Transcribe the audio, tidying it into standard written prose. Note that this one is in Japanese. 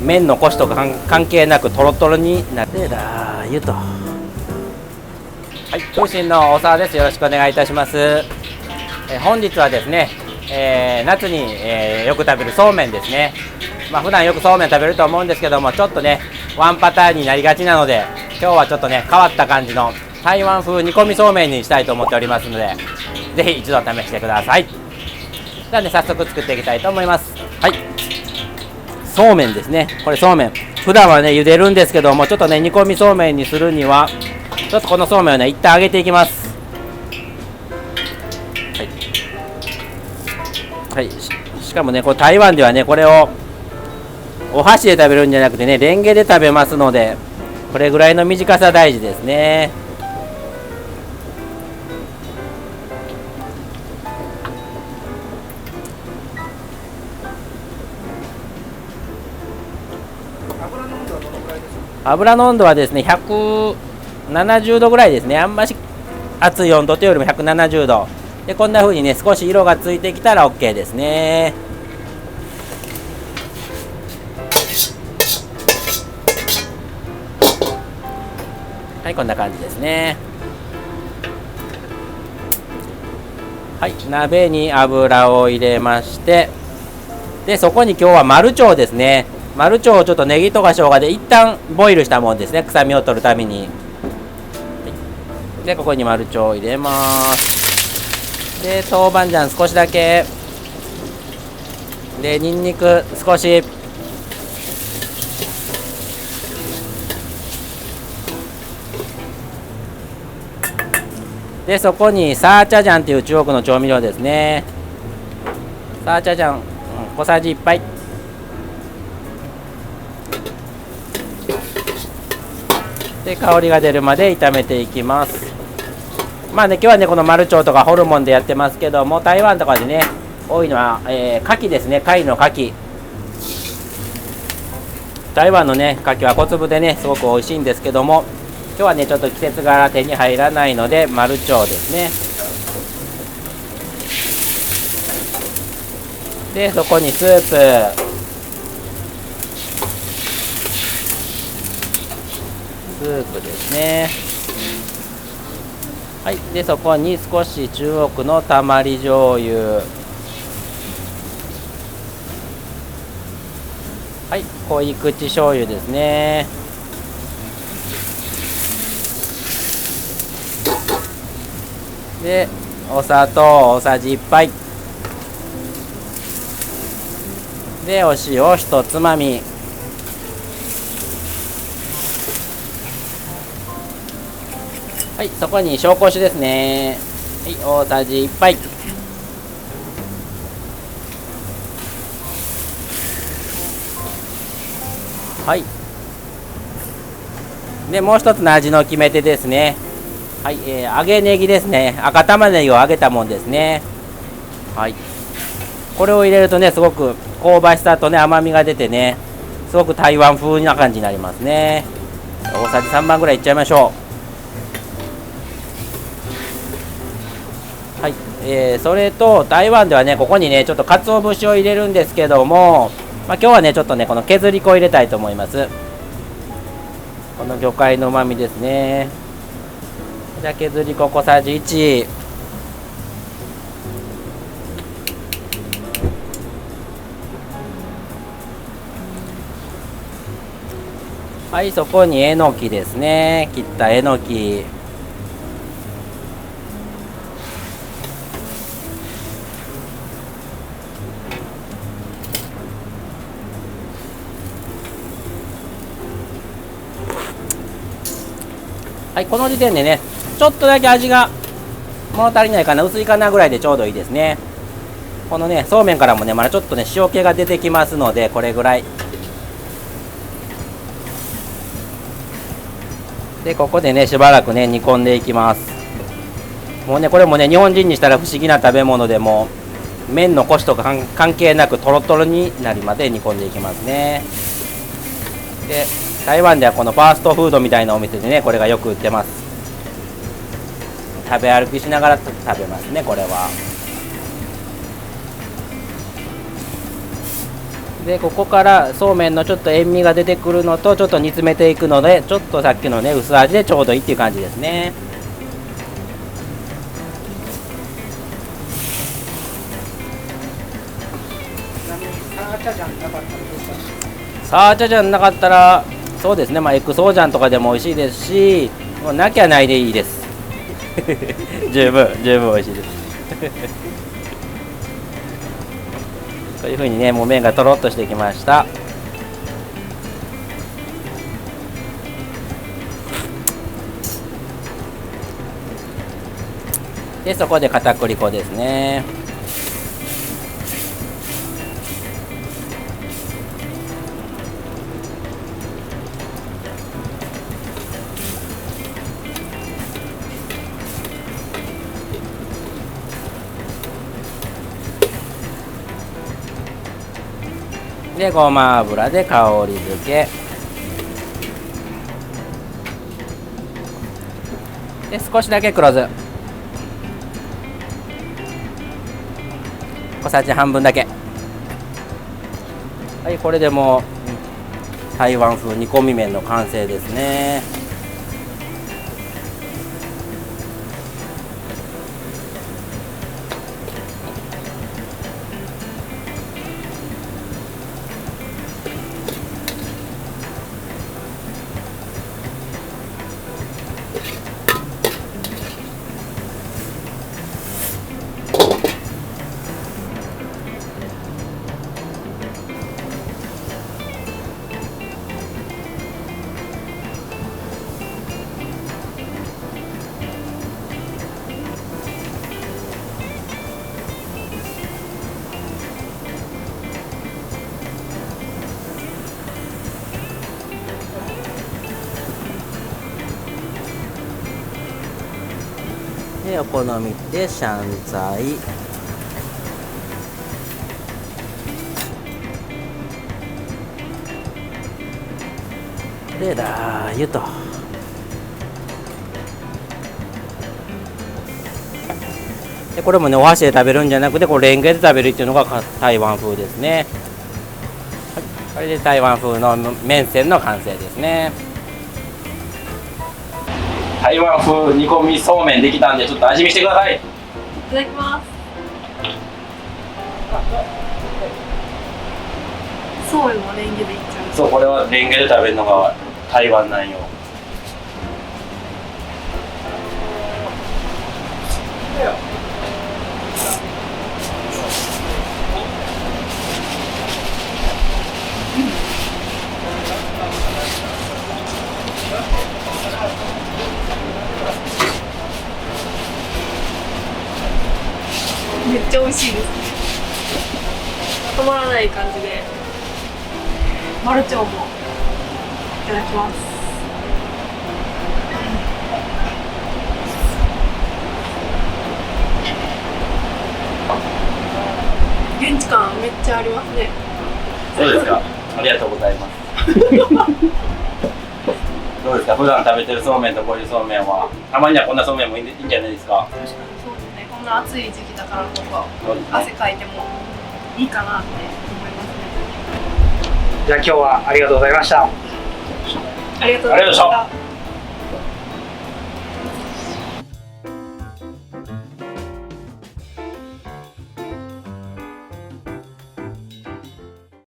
麺のコシとか関係なくトロトロになってラー油と。はい、通信の大沢です。よろしくお願いいたします。本日はですね、夏に、よく食べるそうめんですね。普段よくそうめん食べると思うんですけども、ちょっとねワンパターンになりがちなので、今日はちょっとね変わった感じの台湾風煮込みそうめんにしたいと思っておりますので、ぜひ一度試してください。ではね、早速作っていきたいと思います。はい、そうめんですね。これそうめん、普段はね茹でるんですけども、ちょっとね煮込みそうめんにするにはちょっとこのそうめんをね一旦揚げていきます。はい、しかもねこれ台湾ではねこれをお箸で食べるんじゃなくてねレンゲで食べますので、これぐらいの短さ大事ですね。油の温度はですね170度ぐらいですね。あんまし熱い温度というよりも170度で、こんな風にね少し色がついてきたら OK ですね。はい、こんな感じですね。はい、鍋に油を入れまして、でそこに今日はマルチョウですね。マルチョウをちょっとネギとか生姜で一旦ボイルしたもんですね、臭みを取るために。でここにマルチョウを入れます。で豆板醤少しだけで、ニンニク少しで、そこにサーチャジャンという中国の調味料ですね。サーチャジャン、小さじ1杯で、香りが出るまで炒めていきます。今日はねこのマルチョウとかホルモンでやってますけども、台湾とかでね多いのは、牡蠣ですね。貝の牡蠣、台湾のね牡蠣は小粒でねすごく美味しいんですけども、今日はねちょっと季節柄手に入らないのでマルチョウですね。でそこにスープですね。はい、でそこに少し中国のたまり醤油、はい、濃い口醤油ですね。でお砂糖大さじ1杯で、お塩1つまみ、はい、そこに紹興酒ですね。はい、大さじ1杯。はい、でもう一つの味の決め手ですね。はい、揚げネギですね。赤玉ねぎを揚げたもんですね。はい、これを入れるとねすごく香ばしさとね甘みが出てね、すごく台湾風な感じになりますね。大さじ3番ぐらいいっちゃいましょう。はい、それと台湾ではねここにねちょっと鰹節を入れるんですけども、今日はねちょっとねこの削り粉を入れたいと思います。この魚介の旨味ですね。じゃあ削り粉小さじ1、はい、そこにえのきですね。切ったえのき、はい、この時点でねちょっとだけ味が物足りないかな、薄いかなぐらいでちょうどいいですね。このねそうめんからもねまだちょっとね塩気が出てきますので、これぐらいで、ここでねしばらくね煮込んでいきます。もうねこれもね日本人にしたら不思議な食べ物で、も麺のコシとか関係なくトロトロになるまで煮込んでいきますね。で台湾ではこのファーストフードみたいなお店でねこれがよく売ってます。食べ歩きしながら食べますね、これは。でここからそうめんのちょっと塩味が出てくるのとちょっと煮詰めていくので、ちょっとさっきのね薄味でちょうどいいっていう感じですね。サーチャジャンなかったらそうですね、まあ、エクソージャンとかでも美味しいですし、もうなきゃないでいいです十分美味しいですこういう風にね、もう麺がとろっとしてきました。でそこで片栗粉ですね。でごま油で香り付けで、少しだけ黒酢小さじ半分だけ。はい、これでもう台湾風煮込み麺の完成ですね。でお好みでシャンツァイ、でラー油と、でこれもねお箸で食べるんじゃなくてこうレンゲで食べるっていうのが台湾風ですね。はい、これで台湾風の麺線の完成ですね。台湾風煮込みそうめんできたんで、ちょっと味見してください。いただきます。そうめんもレンゲでいっちゃう。そう、これはレンゲで食べるのが台湾なんよ。めっちゃ美味しいですね。止まらない感じで。マルチョウもいただきます。現地感めっちゃありますね。そうですか。ありがとうございます。どうですか。普段食べてるそうめんとこういうそうめんは、たまにはこんなそうめんもいいんじゃないですか。確かにそうですね。こんな暑い時期だからこそ、そうですね、汗かいてもいいかなって思いますね。じゃあ今日はありがとうございました。ありがとうございました。